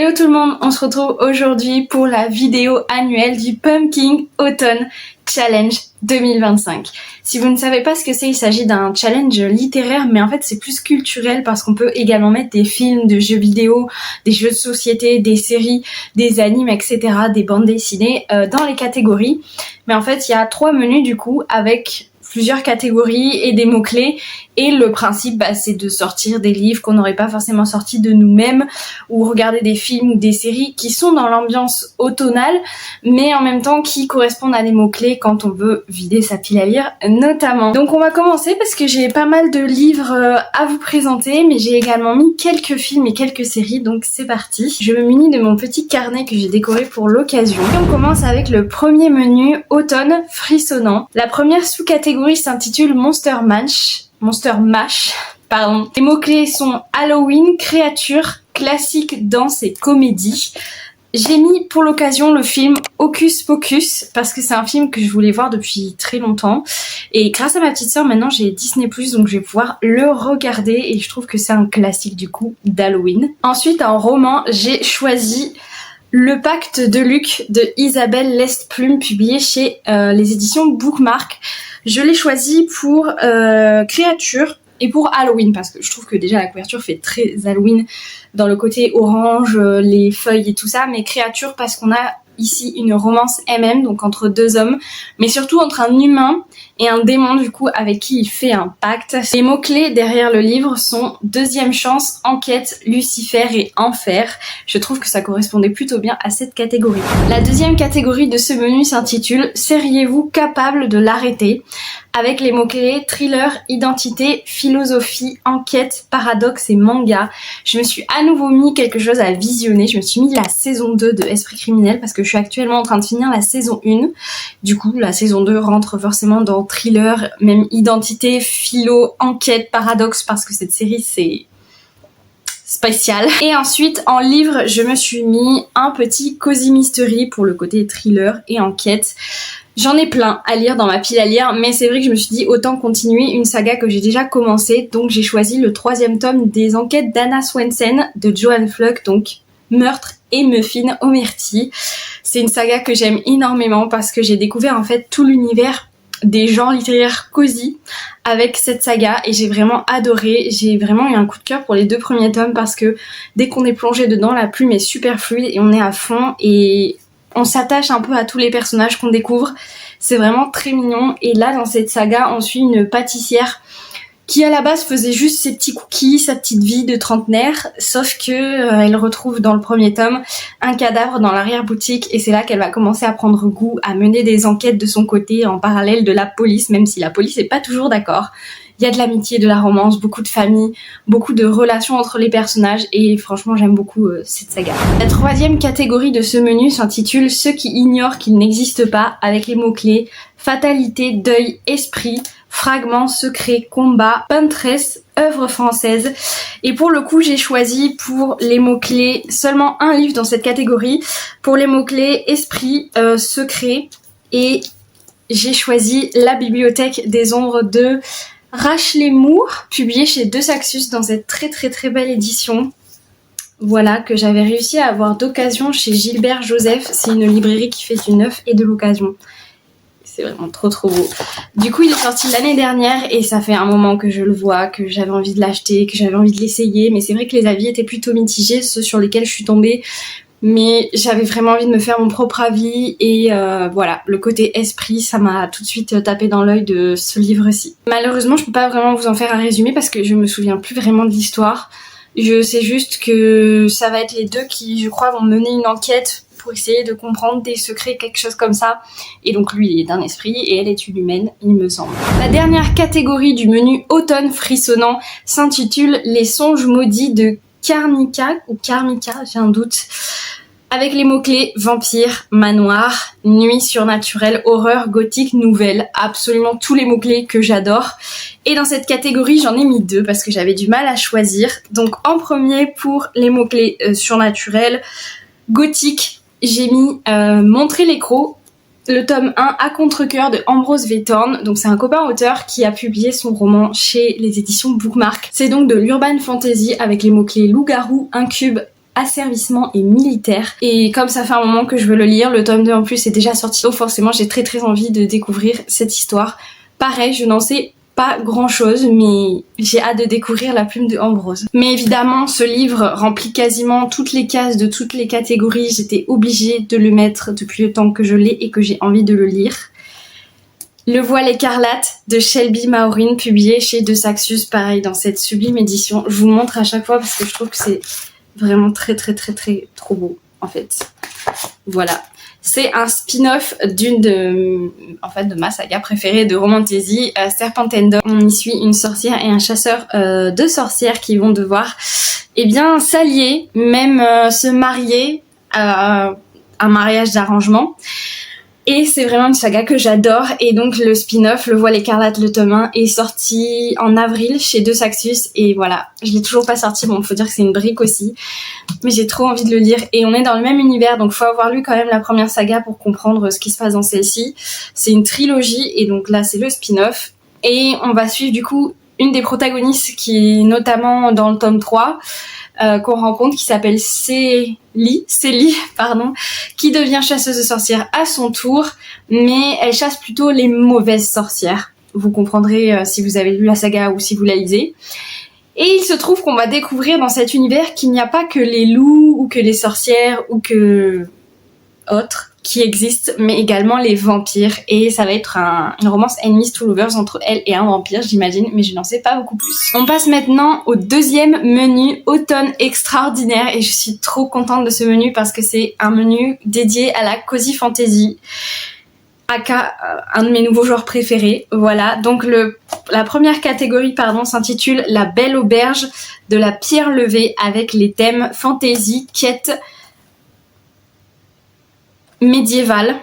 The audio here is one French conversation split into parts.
Hello tout le monde, on se retrouve aujourd'hui pour la vidéo annuelle du Pumpkin Autumn Challenge 2025. Si vous ne savez pas ce que c'est, il s'agit d'un challenge littéraire, mais en fait c'est plus culturel parce qu'on peut également mettre des films, des jeux vidéo, des jeux de société, des séries, des animes, etc., des bandes dessinées dans les catégories. Mais en fait il y a 3 menus du coup avec plusieurs catégories et des mots-clés, et le principe c'est de sortir des livres qu'on n'aurait pas forcément sortis de nous-mêmes ou regarder des films ou des séries qui sont dans l'ambiance automnale mais en même temps qui correspondent à des mots-clés quand on veut vider sa pile à lire notamment. Donc on va commencer parce que j'ai pas mal de livres à vous présenter, mais j'ai également mis quelques films et quelques séries, donc c'est parti. Je me munis de mon petit carnet que j'ai décoré pour l'occasion. Et on commence avec le premier menu, automne frissonnant. La première sous-catégorie s'intitule Monster Mash. Les mots-clés sont Halloween, créatures, classique, danse et comédie. J'ai mis pour l'occasion le film Hocus Pocus parce que c'est un film que je voulais voir depuis très longtemps, et grâce à ma petite sœur maintenant j'ai Disney+, donc je vais pouvoir le regarder et je trouve que c'est un classique du coup d'Halloween. Ensuite en roman j'ai choisi Le Pacte de Luc de Isabelle Lestplume, publié chez les éditions Bookmark. Je l'ai choisi pour créature et pour Halloween parce que je trouve que déjà la couverture fait très Halloween dans le côté orange, les feuilles et tout ça, mais créature parce qu'on a ici une romance MM, donc entre deux hommes, mais surtout entre un humain et un démon du coup avec qui il fait un pacte. Les mots-clés derrière le livre sont deuxième chance, enquête, Lucifer et enfer. Je trouve que ça correspondait plutôt bien à cette catégorie. La deuxième catégorie de ce menu s'intitule Seriez-vous capable de l'arrêter ? Avec les mots-clés thriller, identité, philosophie, enquête, paradoxe et manga. Je me suis à nouveau mis quelque chose à visionner. Je me suis mis la saison 2 de Esprit criminel parce que je suis actuellement en train de finir la saison 1. Du coup, la saison 2 rentre forcément dans thriller, même identité, philo, enquête, paradoxe, parce que cette série c'est spécial. Et ensuite en livre je me suis mis un petit Cozy Mystery pour le côté thriller et enquête. J'en ai plein à lire dans ma pile à lire, mais c'est vrai que je me suis dit autant continuer une saga que j'ai déjà commencé, donc j'ai choisi le 3e tome des enquêtes d'Anna Swensen de Joanne Fluck, donc Meurtre et Muffin au myrtille. C'est une saga que j'aime énormément parce que j'ai découvert en fait tout l'univers des genres littéraires cosy avec cette saga et j'ai vraiment adoré. J'ai vraiment eu un coup de cœur pour les 2 premiers tomes parce que dès qu'on est plongé dedans, la plume est super fluide et on est à fond et on s'attache un peu à tous les personnages qu'on découvre. C'est vraiment très mignon. Et là, dans cette saga, on suit une pâtissière qui à la base faisait juste ses petits cookies, sa petite vie de trentenaire, sauf que elle retrouve dans le premier tome un cadavre dans l'arrière-boutique et c'est là qu'elle va commencer à prendre goût, à mener des enquêtes de son côté en parallèle de la police, même si la police est pas toujours d'accord. Il y a de l'amitié, de la romance, beaucoup de famille, beaucoup de relations entre les personnages et franchement j'aime beaucoup cette saga. La 3e catégorie de ce menu s'intitule Ceux qui ignorent qu'il n'existe pas, avec les mots-clés fatalité, deuil, esprit, fragments, secrets, combat, Pinterest, œuvre française. Et pour le coup j'ai choisi pour les mots-clés seulement un livre dans cette catégorie. Pour les mots-clés esprit, secret, et j'ai choisi La bibliothèque des ombres de Rachel Moore, publié chez De Saxus dans cette très belle édition. Voilà, que j'avais réussi à avoir d'occasion chez Gilbert Joseph. C'est une librairie qui fait du neuf et de l'occasion. C'est vraiment trop beau. Du coup, il est sorti l'année dernière et ça fait un moment que je le vois, que j'avais envie de l'acheter, que j'avais envie de l'essayer. Mais c'est vrai que les avis étaient plutôt mitigés, ceux sur lesquels je suis tombée. Mais j'avais vraiment envie de me faire mon propre avis et voilà, le côté esprit, ça m'a tout de suite tapé dans l'œil de ce livre-ci. Malheureusement, je peux pas vraiment vous en faire un résumé parce que je me souviens plus vraiment de l'histoire. Je sais juste que ça va être les deux qui, je crois, vont mener une enquête pour essayer de comprendre des secrets, quelque chose comme ça. Et donc lui, il est d'un esprit et elle est une humaine, il me semble. La dernière catégorie du menu automne frissonnant s'intitule Les songes maudits de Karmika, j'ai un doute. Avec les mots-clés vampire, manoir, nuit surnaturelle, horreur, gothique, nouvelle. Absolument tous les mots-clés que j'adore. Et dans cette catégorie, j'en ai mis 2 parce que j'avais du mal à choisir. Donc en premier, pour les mots-clés surnaturels, gothique, j'ai mis Montrer l'écrou, le tome 1 à contre-cœur de Ambrose V. Thorne. Donc c'est un copain auteur qui a publié son roman chez les éditions Bookmark. C'est donc de l'urban fantasy avec les mots-clés loup-garou, incube, asservissement et militaire. Et comme ça fait un moment que je veux le lire, le tome 2 en plus est déjà sorti, donc forcément j'ai très envie de découvrir cette histoire. Pareil, je n'en sais pas grand chose, mais j'ai hâte de découvrir La Plume de Ambrose. Mais évidemment, ce livre remplit quasiment toutes les cases de toutes les catégories. J'étais obligée de le mettre depuis le temps que je l'ai et que j'ai envie de le lire. Le Voile écarlate de Shelby Maureen, publié chez De Saxus, pareil dans cette sublime édition. Je vous montre à chaque fois parce que je trouve que c'est vraiment très trop beau en fait. Voilà. C'est un spin-off de ma saga préférée de Romantasy, Serpentine. On y suit une sorcière et un chasseur de sorcières qui vont devoir s'allier, même se marier à un mariage d'arrangement. Et c'est vraiment une saga que j'adore. Et donc le spin-off, Le Voile écarlate, le tome 1, est sorti en avril chez De Saxus. Et voilà, je l'ai toujours pas sorti. Bon, faut dire que c'est une brique aussi. Mais j'ai trop envie de le lire. Et on est dans le même univers, donc faut avoir lu quand même la première saga pour comprendre ce qui se passe dans celle-ci. C'est une trilogie, et donc là c'est le spin-off. Et on va suivre du coup une des protagonistes qui est notamment dans le tome 3, qu'on rencontre, qui s'appelle Célie, qui devient chasseuse de sorcières à son tour, mais elle chasse plutôt les mauvaises sorcières. Vous comprendrez si vous avez lu la saga ou si vous la lisez. Et il se trouve qu'on va découvrir dans cet univers qu'il n'y a pas que les loups ou que les sorcières ou que autres qui existent, mais également les vampires. Et ça va être une romance enemies to lovers entre elle et un vampire, j'imagine, mais je n'en sais pas beaucoup plus. On passe maintenant au deuxième menu, Automne extraordinaire, et je suis trop contente de ce menu parce que c'est un menu dédié à la cozy fantasy, aka un de mes nouveaux genres préférés. Voilà, donc la première catégorie s'intitule La Belle Auberge de la Pierre Levée, avec les thèmes fantasy, quête médiéval,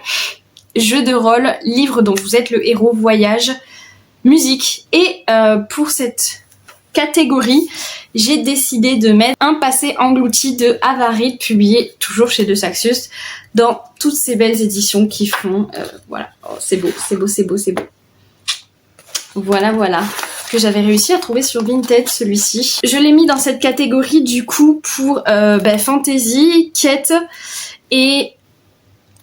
jeu de rôle, livre dont vous êtes le héros, voyage, musique. Et pour cette catégorie, j'ai décidé de mettre Un passé englouti de Avarid, publié toujours chez De Saxus, dans toutes ces belles éditions qui font... voilà, oh, c'est beau. Voilà, que j'avais réussi à trouver sur Vinted, celui-ci. Je l'ai mis dans cette catégorie du coup pour fantasy, quête et...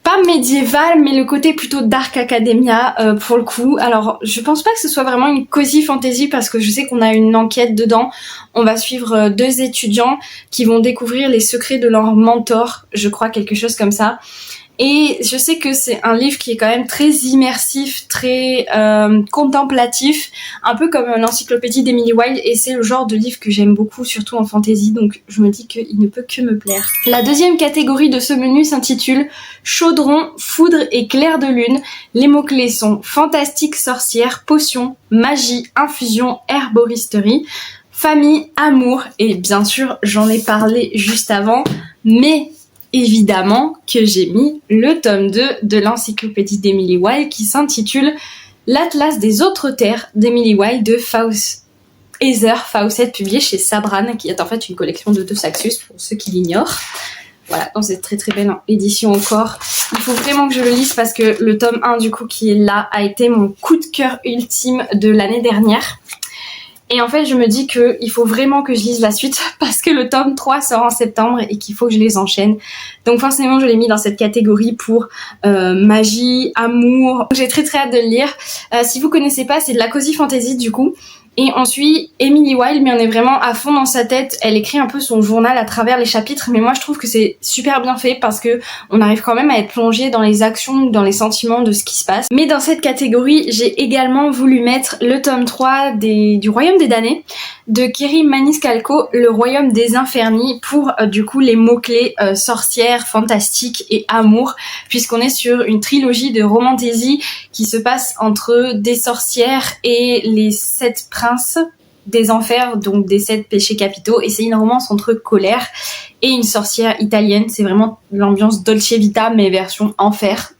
pas médiéval, mais le côté plutôt Dark Academia pour le coup. Alors je pense pas que ce soit vraiment une cozy fantasy parce que je sais qu'on a une enquête dedans. On va suivre deux étudiants qui vont découvrir les secrets de leur mentor, je crois, quelque chose comme ça. Et je sais que c'est un livre qui est quand même très immersif, très contemplatif, un peu comme l'encyclopédie d'Emily Wilde, et c'est le genre de livre que j'aime beaucoup, surtout en fantasy, donc je me dis qu'il ne peut que me plaire. La deuxième catégorie de ce menu s'intitule Chaudron, foudre et clair de lune. Les mots-clés sont fantastique, sorcière, potion, magie, infusion, herboristerie, famille, amour, et bien sûr j'en ai parlé juste avant, mais... évidemment que j'ai mis le tome 2 de l'encyclopédie d'Emily Wilde qui s'intitule L'Atlas des autres terres d'Emily Wilde de Heather Fawcett, publié chez Sabran, qui est en fait une collection de De Saxus pour ceux qui l'ignorent. Voilà, dans cette très belle édition encore. Il faut vraiment que je le lise parce que le tome 1 du coup qui est là a été mon coup de cœur ultime de l'année dernière. Et en fait, je me dis qu'il faut vraiment que je lise la suite parce que le tome 3 sort en septembre et qu'il faut que je les enchaîne. Donc forcément, je l'ai mis dans cette catégorie pour magie, amour. J'ai très hâte de le lire. Si vous connaissez pas, c'est de la cozy fantasy du coup. Et on suit Emily Wilde, mais on est vraiment à fond dans sa tête. Elle écrit un peu son journal à travers les chapitres, mais moi je trouve que c'est super bien fait parce que on arrive quand même à être plongé dans les actions, dans les sentiments de ce qui se passe. Mais dans cette catégorie, j'ai également voulu mettre le tome 3 du Royaume des damnés de Kerry Maniscalco, le Royaume des Infernis, pour du coup les mots-clés sorcière, fantastique et amour, puisqu'on est sur une trilogie de romantasy qui se passe entre des sorcières et les 7 princes des enfers, donc des 7 péchés capitaux, et c'est une romance entre colère et une sorcière italienne. C'est vraiment l'ambiance Dolce Vita mais version enfer.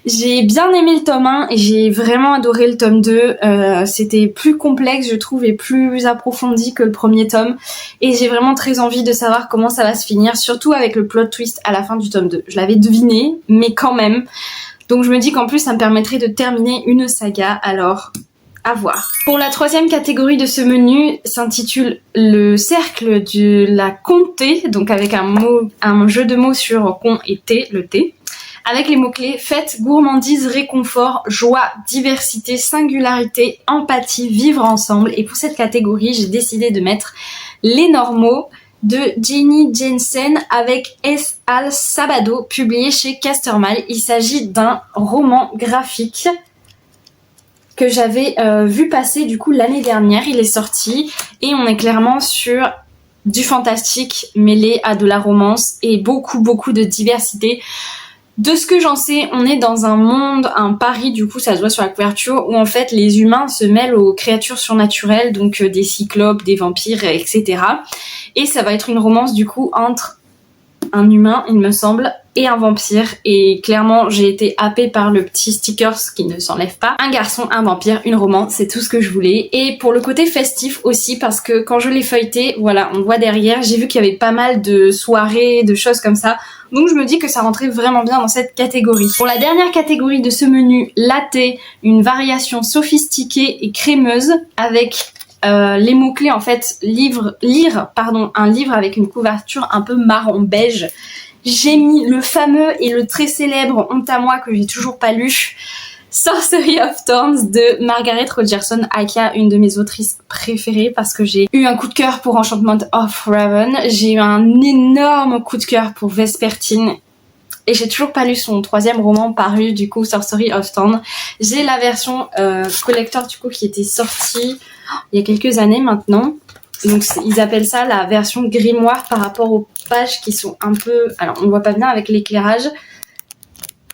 J'ai bien aimé le tome 1 et j'ai vraiment adoré le tome 2. C'était plus complexe, je trouve, et plus approfondi que le premier tome. Et j'ai vraiment très envie de savoir comment ça va se finir, surtout avec le plot twist à la fin du tome 2. Je l'avais deviné, mais quand même. Donc je me dis qu'en plus, ça me permettrait de terminer une saga. Alors, à voir. Pour la troisième catégorie de ce menu s'intitule le cercle de la comté, donc avec un jeu de mots sur con et thé, le thé, avec les mots-clés fête, gourmandise, réconfort, joie, diversité, singularité, empathie, vivre ensemble. Et pour cette catégorie, j'ai décidé de mettre Les Normaux de Jenny Jensen avec S. Al Sabado, publié chez Casterman. Il s'agit d'un roman graphique que j'avais vu passer du coup l'année dernière. Il est sorti et on est clairement sur du fantastique mêlé à de la romance et beaucoup de diversité. De ce que j'en sais, on est dans un monde, un Paris, du coup ça se voit sur la couverture, où en fait les humains se mêlent aux créatures surnaturelles, donc des cyclopes, des vampires, etc. Et ça va être une romance du coup entre un humain, il me semble, et un vampire. Et clairement, j'ai été happée par le petit stickers qui ne s'enlève pas. Un garçon, un vampire, une romance, c'est tout ce que je voulais. Et pour le côté festif aussi, parce que quand je l'ai feuilleté, voilà, on voit derrière, j'ai vu qu'il y avait pas mal de soirées, de choses comme ça. Donc je me dis que ça rentrait vraiment bien dans cette catégorie. Pour la dernière catégorie de ce menu, latte, une variation sophistiquée et crémeuse avec les mots-clés en fait, lire un livre avec une couverture un peu marron beige. J'ai mis le fameux et le très célèbre Honte à moi que j'ai toujours pas lu, Sorcery of Thorns de Margaret Rogerson, aka une de mes autrices préférées, parce que j'ai eu un coup de cœur pour Enchantment of Raven, j'ai eu un énorme coup de cœur pour Vespertine, et j'ai toujours pas lu son troisième roman paru, du coup Sorcery of Thorns. J'ai la version collector du coup qui était sortie il y a quelques années maintenant. Donc ils appellent ça la version grimoire par rapport aux pages qui sont un peu... Alors on voit pas bien avec l'éclairage,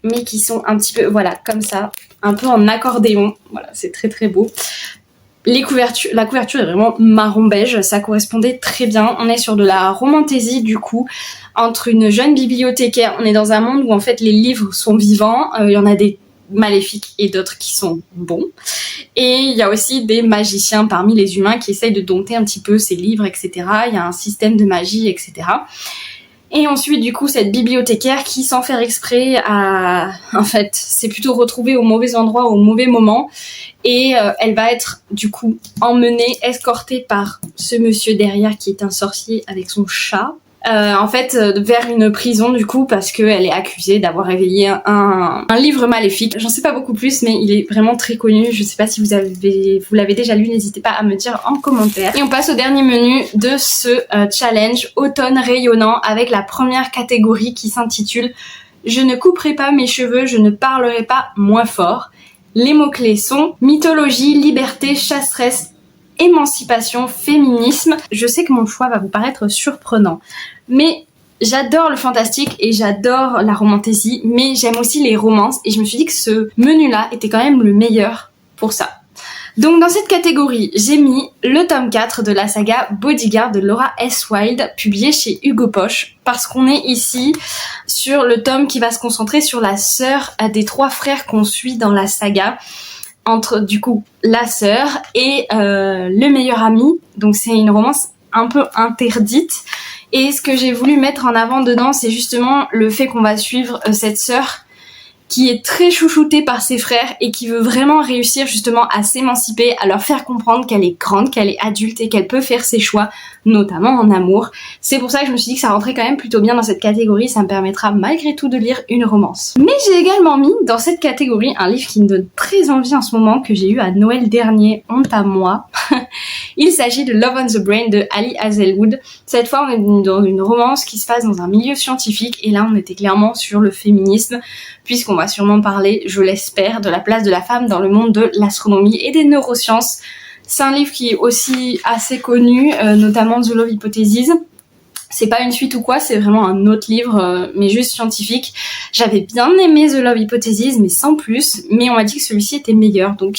mais qui sont un petit peu, voilà, comme ça, un peu en accordéon. Voilà, c'est très beau. La couverture est vraiment marron beige, ça correspondait très bien. On est sur de la romantaisie du coup, entre une jeune bibliothécaire. On est dans un monde où en fait les livres sont vivants, il y en a des maléfiques et d'autres qui sont bons. Et il y a aussi des magiciens parmi les humains qui essayent de dompter un petit peu ces livres, etc. Il y a un système de magie, etc. Et ensuite, du coup, cette bibliothécaire qui, sans faire exprès, en fait, s'est plutôt retrouvée au mauvais endroit, au mauvais moment. Et elle va être, du coup, emmenée, escortée par ce monsieur derrière qui est un sorcier avec son chat. En fait, vers une prison, du coup, parce qu'elle est accusée d'avoir réveillé un livre maléfique. J'en sais pas beaucoup plus, mais il est vraiment très connu. Je sais pas si vous l'avez déjà lu, n'hésitez pas à me dire en commentaire. Et on passe au dernier menu de ce challenge, automne rayonnant, avec la première catégorie qui s'intitule « Je ne couperai pas mes cheveux, je ne parlerai pas moins fort ». Les mots-clés sont mythologie, liberté, chasseresse, émancipation, féminisme. Je sais que mon choix va vous paraître surprenant, mais j'adore le fantastique et j'adore la romantaisie, mais j'aime aussi les romances et je me suis dit que ce menu-là était quand même le meilleur pour ça. Donc dans cette catégorie, j'ai mis le tome 4 de la saga Bodyguard de Laura S. Wilde, publié chez Hugo Poche, parce qu'on est ici sur le tome qui va se concentrer sur la sœur des 3 frères qu'on suit dans la saga, entre du coup la sœur et le meilleur ami. Donc c'est une romance un peu interdite. Et ce que j'ai voulu mettre en avant dedans, c'est justement le fait qu'on va suivre cette sœur qui est très chouchoutée par ses frères et qui veut vraiment réussir justement à s'émanciper, à leur faire comprendre qu'elle est grande, qu'elle est adulte et qu'elle peut faire ses choix, notamment en amour. C'est pour ça que je me suis dit que ça rentrait quand même plutôt bien dans cette catégorie, ça me permettra malgré tout de lire une romance. Mais j'ai également mis dans cette catégorie un livre qui me donne très envie en ce moment, que j'ai eu à Noël dernier, honte à moi. Il s'agit de Love on the Brain de Ali Hazelwood. Cette fois, on est dans une romance qui se passe dans un milieu scientifique et là, on était clairement sur le féminisme, puisqu'on va sûrement parler, je l'espère, de la place de la femme dans le monde de l'astronomie et des neurosciences. C'est un livre qui est aussi assez connu, notamment The Love Hypothesis. C'est pas une suite ou quoi, c'est vraiment un autre livre, mais juste scientifique. J'avais bien aimé The Love Hypothesis, mais sans plus. Mais on m'a dit que celui-ci était meilleur, donc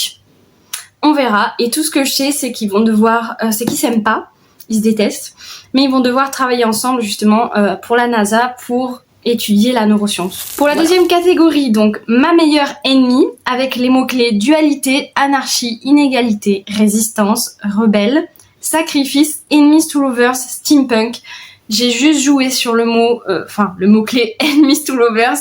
on verra. Et tout ce que je sais, c'est qu'ils vont devoir... c'est qu'ils s'aiment pas, ils se détestent, mais ils vont devoir travailler ensemble, justement, pour la NASA, pour étudier la neuroscience. Pour la deuxième catégorie, donc, ma meilleure ennemie, avec les mots-clés dualité, anarchie, inégalité, résistance, rebelle, sacrifice, enemies to lovers, steampunk. J'ai juste joué sur le mot, le mot-clé enemies to lovers,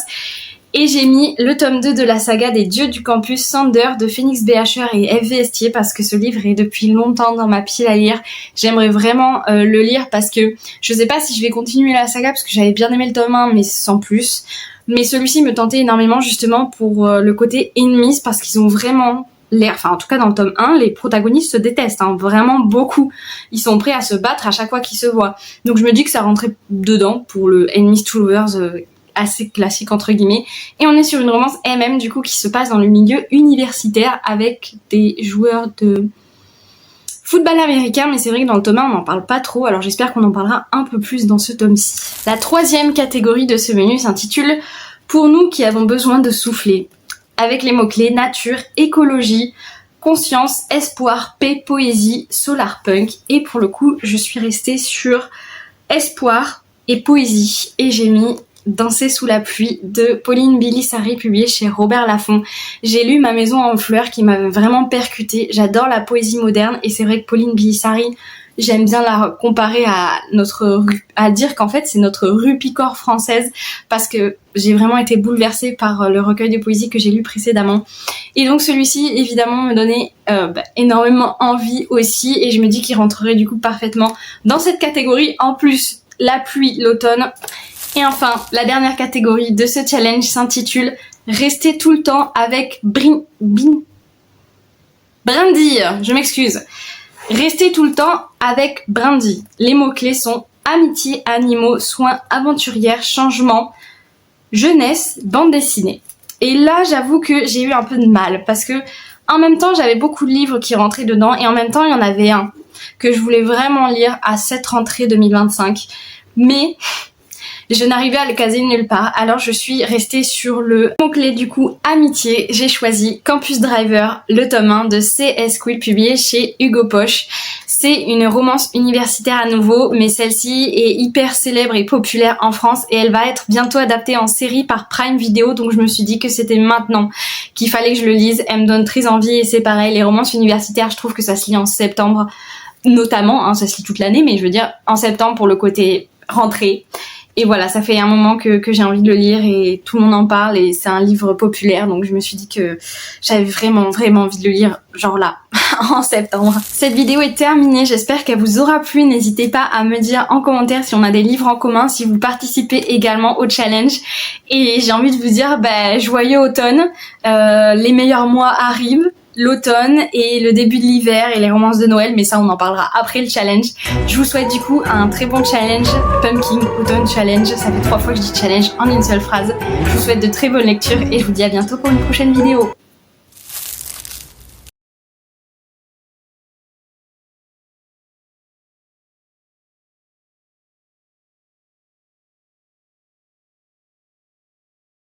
Et j'ai mis le tome 2 de la saga des dieux du campus Sander de Phoenix BHR et FV Estier parce que ce livre est depuis longtemps dans ma pile à lire. J'aimerais vraiment le lire parce que je sais pas si je vais continuer la saga parce que j'avais bien aimé le tome 1 mais sans plus. Mais celui-ci me tentait énormément justement pour le côté enemies parce qu'ils ont vraiment l'air, enfin en tout cas dans le tome 1, les protagonistes se détestent, hein, vraiment beaucoup. Ils sont prêts à se battre à chaque fois qu'ils se voient. Donc je me dis que ça rentrait dedans pour le Enemies to Lovers assez classique entre guillemets. Et on est sur une romance MM du coup qui se passe dans le milieu universitaire avec des joueurs de football américain, mais c'est vrai que dans le tome 1 on n'en parle pas trop, alors j'espère qu'on en parlera un peu plus dans ce tome-ci. La troisième catégorie de ce menu s'intitule « Pour nous qui avons besoin de souffler », avec les mots-clés nature, écologie, conscience, espoir, paix, poésie, solar punk, et pour le coup je suis restée sur espoir et poésie, et j'ai mis Danser sous la pluie de Pauline Bilisari publié chez Robert Laffont. J'ai lu Ma maison en fleurs qui m'avait vraiment percutée. J'adore la poésie moderne et c'est vrai que Pauline Bilisari, j'aime bien la comparer à dire qu'en fait c'est notre rue Picard française parce que j'ai vraiment été bouleversée par le recueil de poésie que j'ai lu précédemment. Et donc celui-ci évidemment me donnait énormément envie aussi et je me dis qu'il rentrerait du coup parfaitement dans cette catégorie. En plus, la pluie, l'automne. Et enfin, la dernière catégorie de ce challenge s'intitule « Rester tout le temps avec Brindille ». Je m'excuse. Rester tout le temps avec Brindille. Les mots-clés sont amitié, animaux, soins, aventurière, changement, jeunesse, bande dessinée. Et là, j'avoue que j'ai eu un peu de mal parce que en même temps, j'avais beaucoup de livres qui rentraient dedans et en même temps, il y en avait un que je voulais vraiment lire à cette rentrée 2025. Mais je n'arrivais à le caser nulle part, alors je suis restée sur le mot-clé du coup amitié. J'ai choisi Campus Driver, le tome 1 de C.S. Quill publié chez Hugo Poche. C'est une romance universitaire à nouveau, mais celle-ci est hyper célèbre et populaire en France et elle va être bientôt adaptée en série par Prime Video, donc je me suis dit que c'était maintenant qu'il fallait que je le lise. Elle me donne très envie et c'est pareil, les romances universitaires, je trouve que ça se lit en septembre notamment, hein, ça se lit toute l'année, mais je veux dire en septembre pour le côté rentrée. Et voilà, ça fait un moment que j'ai envie de le lire et tout le monde en parle et c'est un livre populaire, donc je me suis dit que j'avais vraiment envie de le lire, genre là, en septembre. Cette vidéo est terminée, j'espère qu'elle vous aura plu. N'hésitez pas à me dire en commentaire si on a des livres en commun, si vous participez également au challenge. Et j'ai envie de vous dire, joyeux automne, les meilleurs mois arrivent. L'automne et le début de l'hiver et les romances de Noël, mais ça on en parlera après le challenge. Je vous souhaite du coup un très bon challenge, Pumpkin Autumn Challenge, ça fait 3 fois que je dis challenge en une seule phrase. Je vous souhaite de très bonnes lectures et je vous dis à bientôt pour une prochaine vidéo.